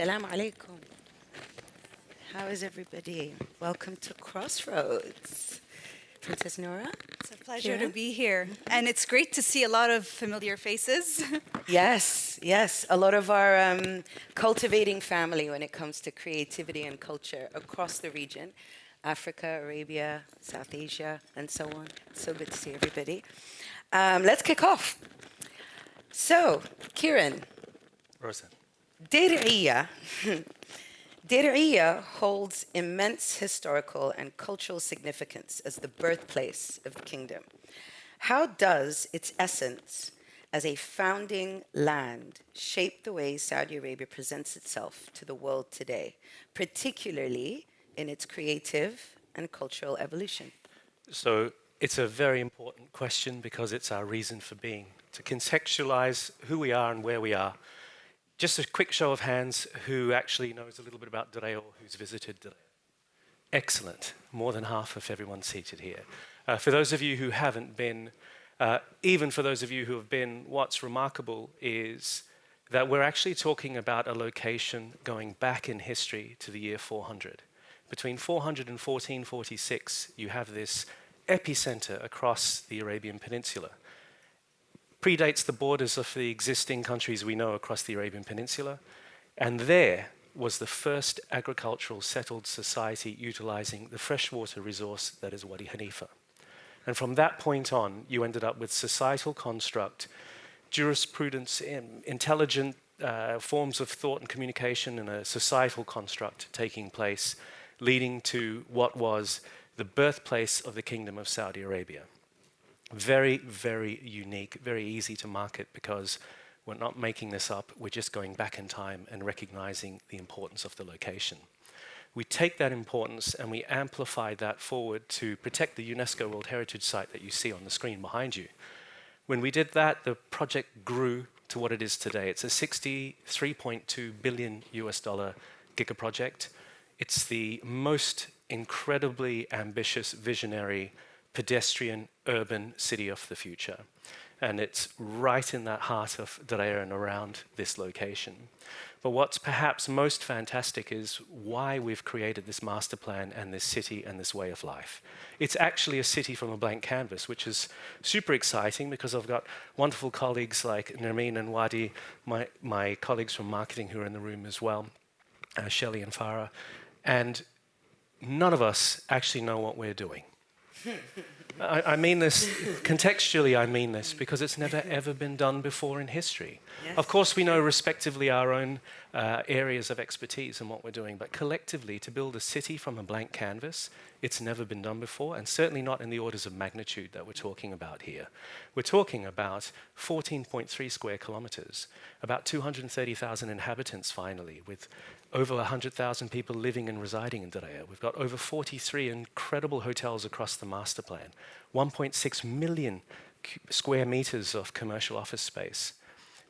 Assalamu alaikum. How is everybody? Welcome to Crossroads. Princess Noura? It's a pleasure Kiran? to be here. And it's great to see a lot of familiar faces. Yes. A lot of our cultivating family when it comes to creativity and culture across the region. Africa, Arabia, South Asia, and so on. So good to see everybody. Let's kick off. So, Kiran. Rozan. Diriyah. Diriyah holds immense historical and cultural significance as the birthplace of the kingdom. How does its essence as a founding land shape the way Saudi Arabia presents itself to the world today, particularly in its creative and cultural evolution? So it's a very important question because it's our reason for being, to contextualize who we are and where we are. Just a quick show of hands who actually knows a little bit about Diriyah or who's visited Diriyah. Excellent. More than half of everyone seated here. For those of you who haven't been, even for those of you who have been, what's remarkable is that we're actually talking about a location going back in history to the year 400. Between 400 and 1446, you have this epicenter across the Arabian Peninsula. Predates the borders of the existing countries we know across the Arabian Peninsula, and there was the first agricultural settled society utilizing the freshwater resource that is Wadi Hanifa. And from that point on, you ended up with societal construct, jurisprudence, intelligent forms of thought and communication, and a societal construct taking place, leading to what was the birthplace of the Kingdom of Saudi Arabia. Very, very unique, very easy to market because we're not making this up, we're just going back in time and recognizing the importance of the location. We take that importance and we amplify that forward to protect the UNESCO World Heritage Site that you see on the screen behind you. When we did that, the project grew to what it is today. It's a $63.2 billion giga project. It's the most incredibly ambitious, visionary, pedestrian, urban city of the future. And it's right in that heart of Diriyah and around this location. But what's perhaps most fantastic is why we've created this master plan and this city and this way of life. It's actually a city from a blank canvas, which is super exciting because I've got wonderful colleagues like Nermeen and Wadi, my colleagues from marketing who are in the room as well, Shelley and Farah, and none of us actually know what we're doing. I mean this, contextually I mean this, because it's never ever been done before in history. Yes. Of course we know respectively our own areas of expertise and what we're doing, but collectively to build a city from a blank canvas, it's never been done before, and certainly not in the orders of magnitude that we're talking about here. We're talking about 14.3 square kilometers, about 230,000 inhabitants finally, with over 100,000 people living and residing in Diriyah. We've got over 43 incredible hotels across the master plan, 1.6 million square meters of commercial office space.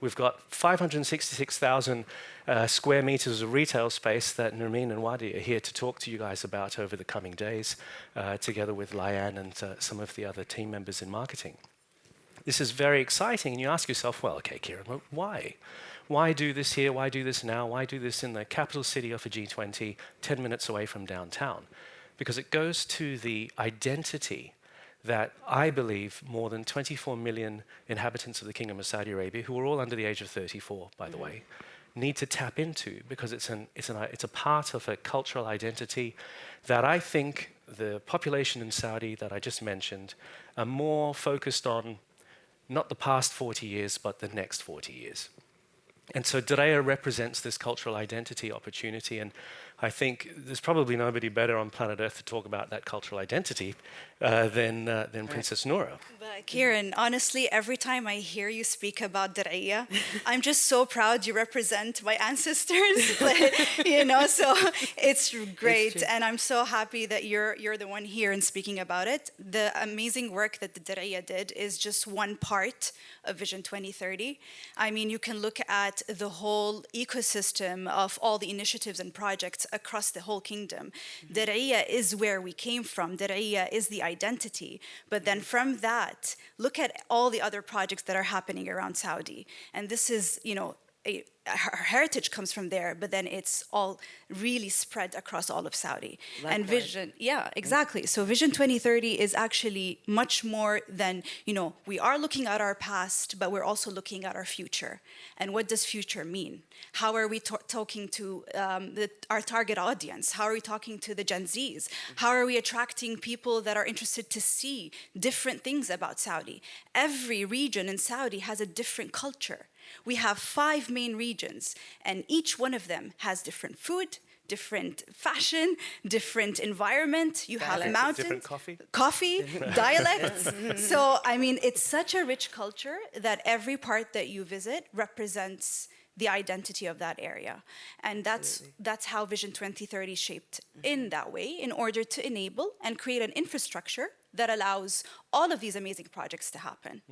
We've got 566,000 square meters of retail space that Nermeen and Wadi are here to talk to you guys about over the coming days, together with Layan and some of the other team members in marketing. This is very exciting, and you ask yourself, well, okay, Kiran, well, why? Why do this here? Why do this now? Why do this in the capital city of a G20, 10 minutes away from downtown? Because it goes to the identity that I believe more than 24 million inhabitants of the Kingdom of Saudi Arabia, who are all under the age of 34, by the way, need to tap into, because it's a part of a cultural identity that I think the population in Saudi that I just mentioned are more focused on not the past 40 years, but the next 40 years. And so Diriyah represents this cultural identity opportunity, and I think there's probably nobody better on planet Earth to talk about that cultural identity than Princess Noura. But Kiran, honestly, every time I hear you speak about Diriyah, I'm just so proud you represent my ancestors. So it's great. It's And I'm so happy that you're the one here and speaking about it. The amazing work that the Diriyah did is just one part of Vision 2030. I mean, you can look at the whole ecosystem of all the initiatives and projects across the whole kingdom. Diriyah is where we came from. Diriyah is the identity. But then from that, look at all the other projects that are happening around Saudi. And this is, her heritage comes from there, but then it's all really spread across all of Saudi. And Likewise. exactly. So Vision 2030 is actually much more than, we are looking at our past, but we're also looking at our future. And what does future mean? How are we talking to our target audience? How are we talking to the Gen Zs? How are we attracting people that are interested to see different things about Saudi? Every region in Saudi has a different culture. We have 5 main regions, and each one of them has different food, different fashion, different environment. You have mountains, different coffee, dialects. So, I mean, it's such a rich culture that every part that you visit represents the identity of that area. And that's how Vision 2030 is shaped in that way, in order to enable and create an infrastructure that allows all of these amazing projects to happen.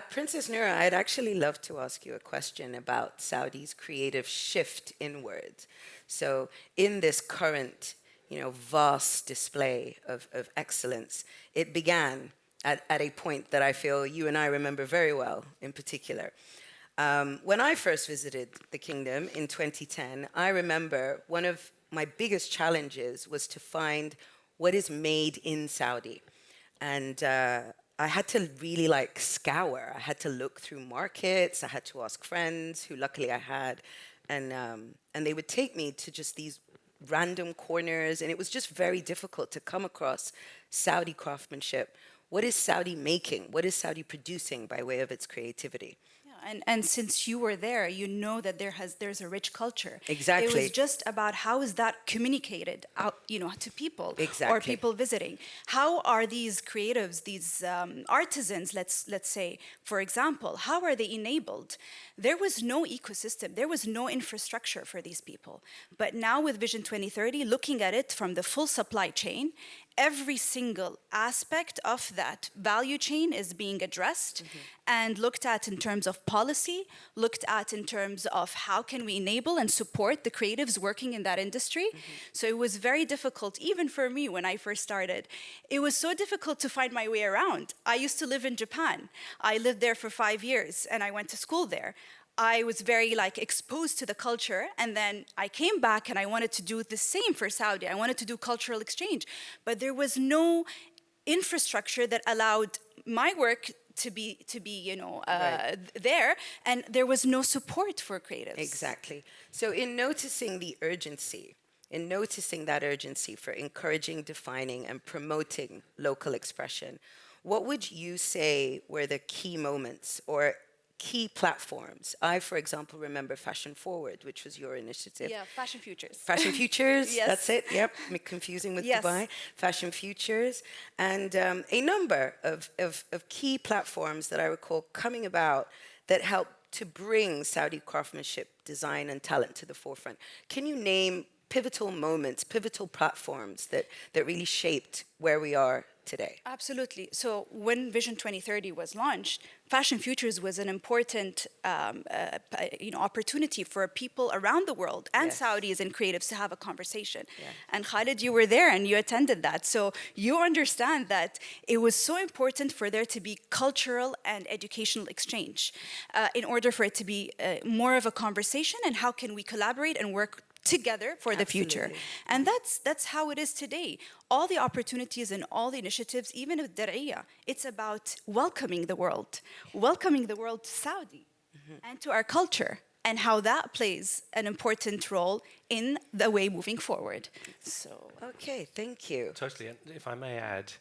Princess Noura, I'd actually love to ask you a question about Saudi's creative shift inwards. So in this current, vast display of excellence, it began at a point that I feel you and I remember very well in particular. When I first visited the kingdom in 2010, I remember one of my biggest challenges was to find what is made in Saudi. And I had to really scour. I had to look through markets. I had to ask friends who luckily I had. And they would take me to just these random corners. And it was just very difficult to come across Saudi craftsmanship. What is Saudi making? What is Saudi producing by way of its creativity? And since you were there, you know that there's a rich culture. Exactly. It was just about how is that communicated out, to people Exactly. or people visiting. How are these creatives, these artisans, let's say, for example, how are they enabled? There was no ecosystem, there was no infrastructure for these people. But now with Vision 2030, looking at it from the full supply chain, every single aspect of that value chain is being addressed and looked at in terms of policy, looked at in terms of how can we enable and support the creatives working in that industry. So it was very difficult, even for me when I first started. It was so difficult to find my way around. I used to live in Japan. I lived there for 5 years and I went to school there. I was very exposed to the culture, and then I came back and I wanted to do the same for Saudi. I wanted to do cultural exchange, but there was no infrastructure that allowed my work to be Right. there, and there was no support for creatives. Exactly. So in noticing that urgency for encouraging, defining, and promoting local expression, what would you say were the key moments or key platforms? I, for example, remember Fashion Forward, which was your initiative. Yeah, Fashion Futures. Fashion Futures, Yes. That's it, yep, confusing with Yes. Dubai. Fashion Futures, and a number of key platforms that I recall coming about that helped to bring Saudi craftsmanship, design, and talent to the forefront. Can you name pivotal moments, pivotal platforms that really shaped where we are today? Absolutely. So when Vision 2030 was launched, Fashion Futures was an important opportunity for people around the world and Yes. Saudis and creatives to have a conversation. Yeah. And Khalid, you were there and you attended that. So you understand that it was so important for there to be cultural and educational exchange in order for it to be more of a conversation, and how can we collaborate and work together for the future. Absolutely. And that's how it is today. All the opportunities and all the initiatives, even with Diriyah, it's about welcoming the world to Saudi and to our culture, and how that plays an important role in the way moving forward. So Okay, thank you. Totally. And if I may add,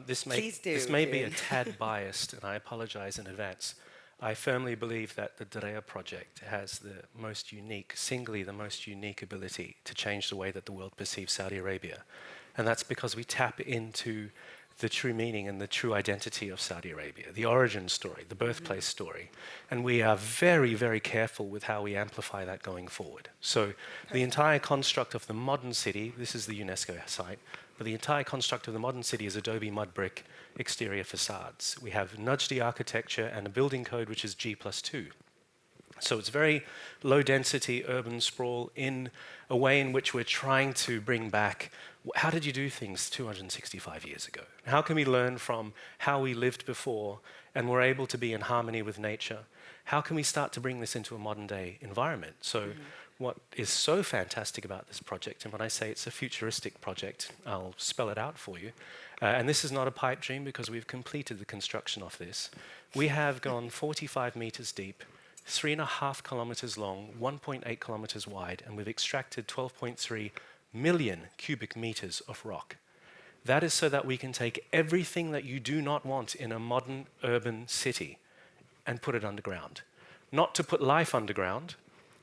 this Please do, may be a Kiran. tad biased, and I apologize in advance. I firmly believe that the Diriyah project has singly the most unique ability to change the way that the world perceives Saudi Arabia. And that's because we tap into the true meaning and the true identity of Saudi Arabia, the origin story, the birthplace story. And we are very, very careful with how we amplify that going forward. So the entire construct of the modern city, this is the UNESCO site, but the entire construct of the modern city is adobe mud brick exterior facades. We have Najdi architecture and a building code which is G+2. So it's very low density urban sprawl in a way in which we're trying to bring back How did you do things 265 years ago? How can we learn from how we lived before and were able to be in harmony with nature? How can we start to bring this into a modern day environment? So what is so fantastic about this project, and when I say it's a futuristic project, I'll spell it out for you. And this is not a pipe dream because we've completed the construction of this. We have gone 45 meters deep, 3.5 kilometers long, 1.8 kilometers wide, and we've extracted 12.3 million cubic meters of rock. That is so that we can take everything that you do not want in a modern urban city and put it underground. Not to put life underground,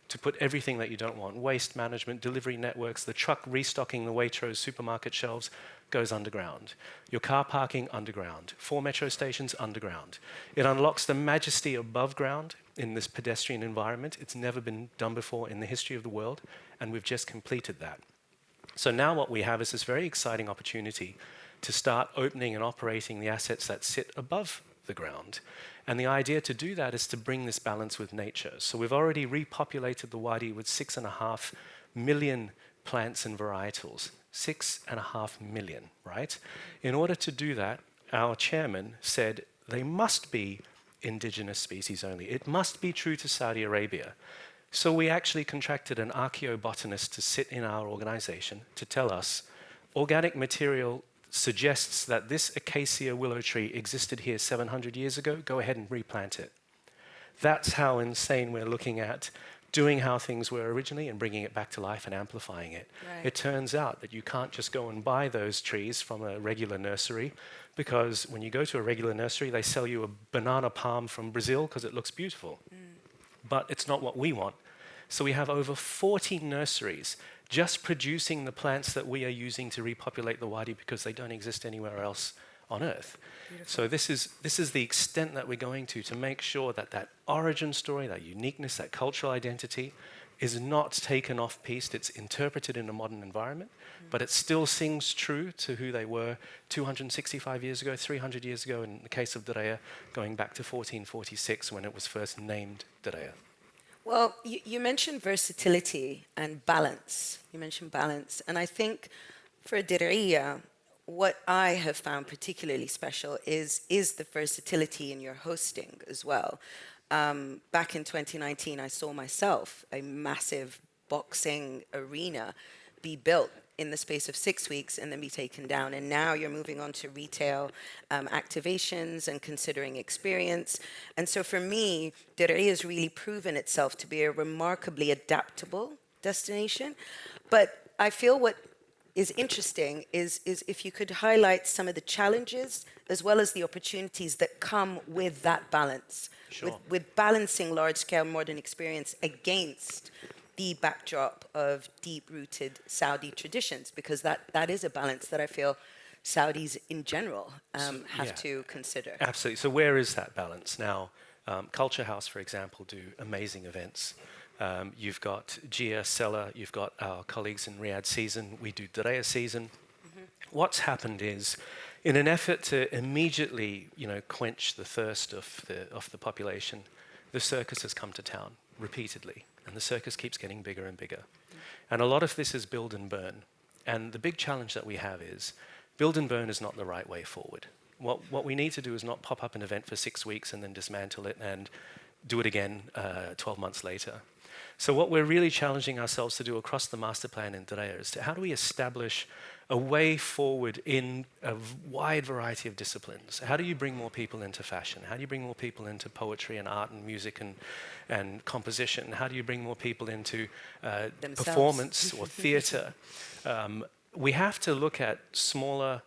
to put everything that you don't want. Waste management, delivery networks, the truck restocking the Waitrose supermarket shelves goes underground. Your car parking underground. 4 metro stations underground. It unlocks the majesty above ground in this pedestrian environment. It's never been done before in the history of the world, and we've just completed that. So now what we have is this very exciting opportunity to start opening and operating the assets that sit above the ground. And the idea to do that is to bring this balance with nature. So we've already repopulated the Wadi with 6.5 million plants and varietals. 6.5 million, right? In order to do that, our chairman said they must be indigenous species only. It must be true to Saudi Arabia. So we actually contracted an archaeobotanist to sit in our organization to tell us organic material suggests that this acacia willow tree existed here 700 years ago, go ahead and replant it. That's how insane we're looking at doing how things were originally and bringing it back to life and amplifying it. Right. It turns out that you can't just go and buy those trees from a regular nursery, because when you go to a regular nursery, they sell you a banana palm from Brazil because it looks beautiful. But it's not what we want. So we have over 40 nurseries just producing the plants that we are using to repopulate the Wadi because they don't exist anywhere else on Earth. Beautiful. So this is the extent that we're going to make sure that that origin story, that uniqueness, that cultural identity is not taken off-piste. It's interpreted in a modern environment, but it still sings true to who they were 265 years ago, 300 years ago, in the case of Diriyah, going back to 1446 when it was first named Diriyah. Well, you mentioned versatility and balance. You mentioned balance. And I think for Diriyah, what I have found particularly special is the versatility in your hosting as well. Back in 2019, I saw myself a massive boxing arena be built in the space of 6 weeks and then be taken down. And now you're moving on to retail activations and considering experience. And so for me, Diriyah has really proven itself to be a remarkably adaptable destination. But I feel what is interesting is if you could highlight some of the challenges as well as the opportunities that come with that balance, Sure. with balancing large-scale modern experience against the backdrop of deep-rooted Saudi traditions, because that is a balance that I feel Saudis in general have to consider. Absolutely. So where is that balance? Now, Culture House, for example, do amazing events. You've got Gia, Sella, you've got our colleagues in Riyadh Season, we do Diriyah Season. What's happened is, in an effort to immediately, quench the thirst of the population, the circus has come to town repeatedly, and the circus keeps getting bigger and bigger. And a lot of this is build and burn. And the big challenge that we have is build and burn is not the right way forward. What we need to do is not pop up an event for 6 weeks and then dismantle it and do it again 12 months later. So what we're really challenging ourselves to do across the master plan in Diriyah is how do we establish a way forward in a wide variety of disciplines? How do you bring more people into fashion? How do you bring more people into poetry and art and music and composition? How do you bring more people into performance or theatre? We have to look at smaller,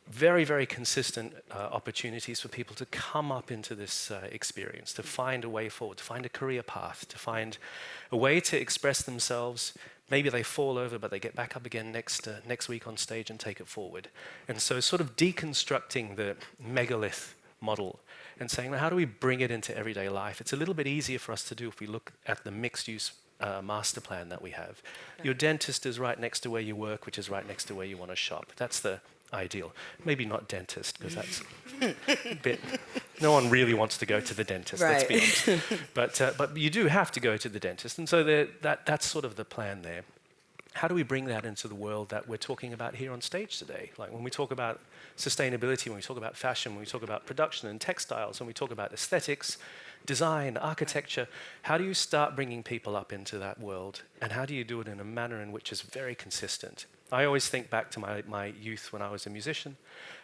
very, very consistent opportunities for people to come up into this experience, to find a way forward, to find a career path, to find a way to express themselves. Maybe they fall over, but they get back up again next week on stage and take it forward. And so sort of deconstructing the megalith model and saying, well, how do we bring it into everyday life? It's a little bit easier for us to do if we look at the mixed-use master plan that we have. Right. Your dentist is right next to where you work, which is right next to where you want to shop. That's the ideal. Maybe not dentist, because that's a bit... No one really wants to go to the dentist, right. Let's be honest. But you do have to go to the dentist. And so that's sort of the plan there. how do we bring that into the world that we're talking about here on stage today? Like when we talk about sustainability, when we talk about fashion, when we talk about production and textiles, when we talk about aesthetics, design, architecture, how do you start bringing people up into that world? And how do you do it in a manner in which is very consistent? I always think back to my youth when I was a musician.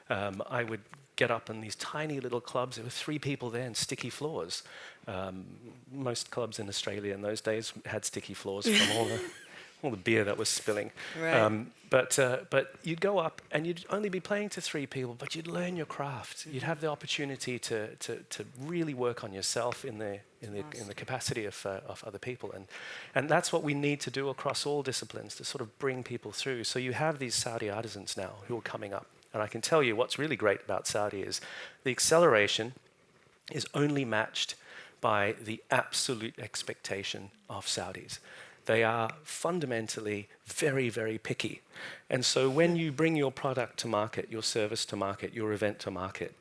I would get up in these tiny little clubs. There were 3 people there and sticky floors. Most clubs in Australia in those days had sticky floors from all the beer that was spilling. Right. But you'd go up and you'd only be playing to 3 people, but you'd learn your craft. You'd have the opportunity to really work on yourself in the capacity of other people. And that's what we need to do across all disciplines, to sort of bring people through. So you have these Saudi artisans now who are coming up. And I can tell you what's really great about Saudi is the acceleration is only matched by the absolute expectation of Saudis. They are fundamentally very, very picky. And so when you bring your product to market, your service to market, your event to market,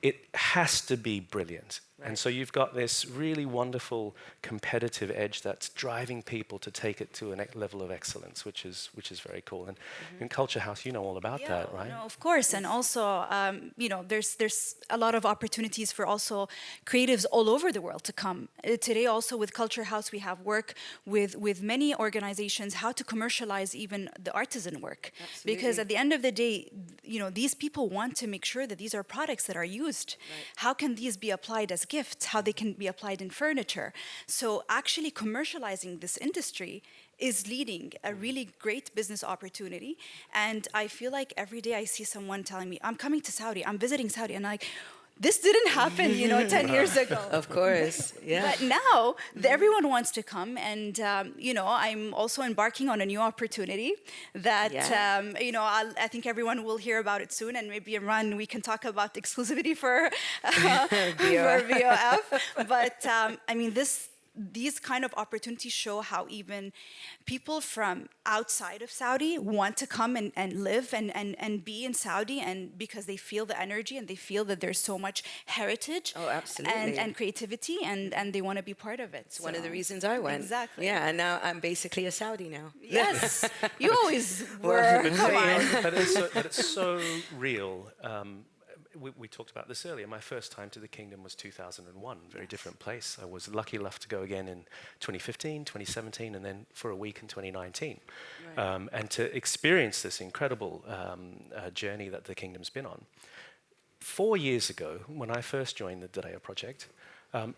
it has to be brilliant. Right. And so you've got this really wonderful competitive edge that's driving people to take it to a level of excellence, which is very cool. And in Culture House, you know all about that, right? No, of course. And also, there's a lot of opportunities for also creatives all over the world to come. Today also with Culture House, we have work with many organizations, how to commercialize even the artisan work. Absolutely. Because at the end of the day, these people want to make sure that these are products that are used. Right. How can these be applied as gifts? How they can be applied in furniture? So actually commercializing this industry is leading a really great business opportunity. And I feel like every day I see someone telling me, I'm coming to Saudi, I'm visiting Saudi, and I'm like, this didn't happen, 10 years ago. Of course, yeah. But now everyone wants to come, and I'm also embarking on a new opportunity that I think everyone will hear about it soon, and maybe Imran, we can talk about exclusivity for BoF. But these kind of opportunities show how even people from outside of Saudi want to come and live and be in Saudi, and because they feel the energy and they feel that there's so much heritage and creativity, and they want to be part of it. It's one of the reasons I went. Exactly. Yeah, and now I'm basically a Saudi now. Yes, you always were. Come on. But it's so real. We talked about this earlier. My first time to the kingdom was 2001, very different place. I was lucky enough to go again in 2015, 2017, and then for a week in 2019. Right. And to experience this incredible journey that the kingdom's been on. 4 years ago, when I first joined the Diriyah project,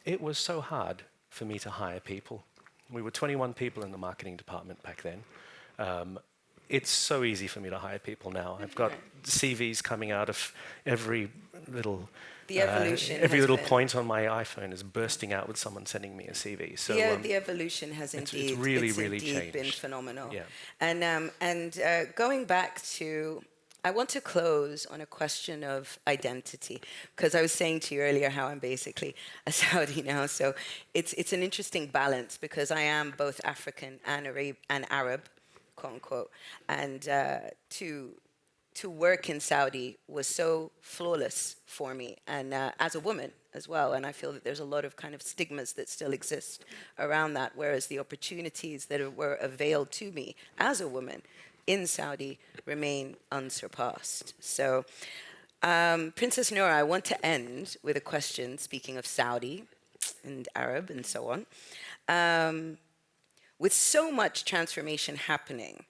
it was so hard for me to hire people. We were 21 people in the marketing department back then. It's so easy for me to hire people now. I've got CVs coming out of every little point on my iPhone is bursting out with someone sending me a CV. So the evolution has indeed, it's really changed. Been phenomenal. Yeah. And going back to, I want to close on a question of identity, because I was saying to you earlier how I'm basically a Saudi now. So it's an interesting balance, because I am both African and Arab, quote unquote, and to work in Saudi was so flawless for me, and as a woman as well. And I feel that there's a lot of kind of stigmas that still exist around that, whereas the opportunities that were availed to me as a woman in Saudi remain unsurpassed. So, Princess Noura, I want to end with a question, speaking of Saudi and Arab and so on. With so much transformation happening,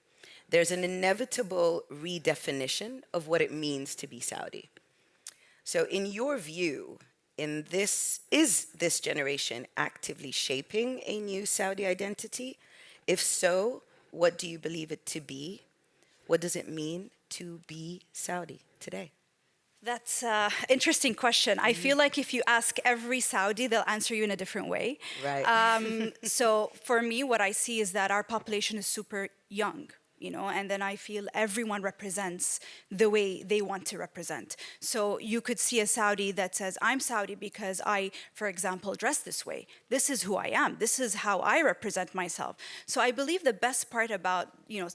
there's an inevitable redefinition of what it means to be Saudi. So in your view, is this generation actively shaping a new Saudi identity? If so, what do you believe it to be? What does it mean to be Saudi today? That's an interesting question. I feel like if you ask every Saudi, they'll answer you in a different way. Right. So for me, what I see is that our population is super young. And then I feel everyone represents the way they want to represent. So you could see a Saudi that says, I'm Saudi because I, for example, dress this way. This is who I am. This is how I represent myself. So I believe the best part about,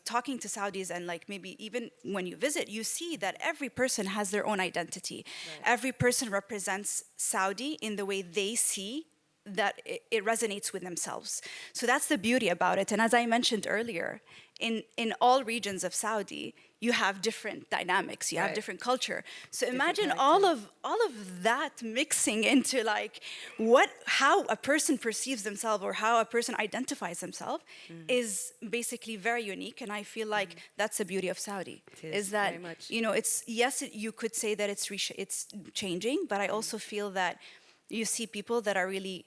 talking to Saudis, and like maybe even when you visit, you see that every person has their own identity. Right. Every person represents Saudi in the way they see that it resonates with themselves. So that's the beauty about it. And as I mentioned earlier, in all regions of Saudi, you have different dynamics, you have Right. different culture. So Different imagine characters. all of that mixing into like how a person perceives themselves or how a person identifies themselves is basically very unique. And I feel like that's the beauty of Saudi. It is, That very much. you know, it's yes, you could say that it's changing, but I also feel that you see people that are really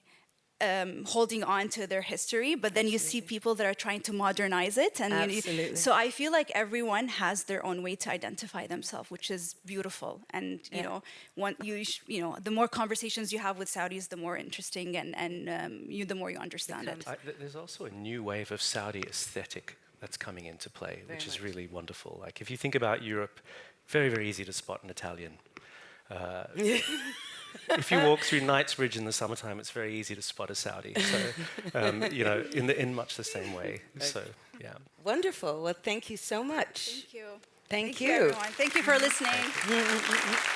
holding on to their history, but then you see people that are trying to modernize it, and Absolutely. so I feel like everyone has their own way to identify themselves, which is beautiful. And you know, the more conversations you have with Saudis, the more interesting and the more you understand it. There's also a new wave of Saudi aesthetic that's coming into play, which is much. really wonderful. Like if you think about Europe, very, very easy to spot an Italian. If you walk through Knightsbridge in the summertime, it's very easy to spot a Saudi. So, you know, in much the same way. So, yeah. Wonderful. Well, thank you so much. Thank you. Thank you, you. everyone. Thank you for listening.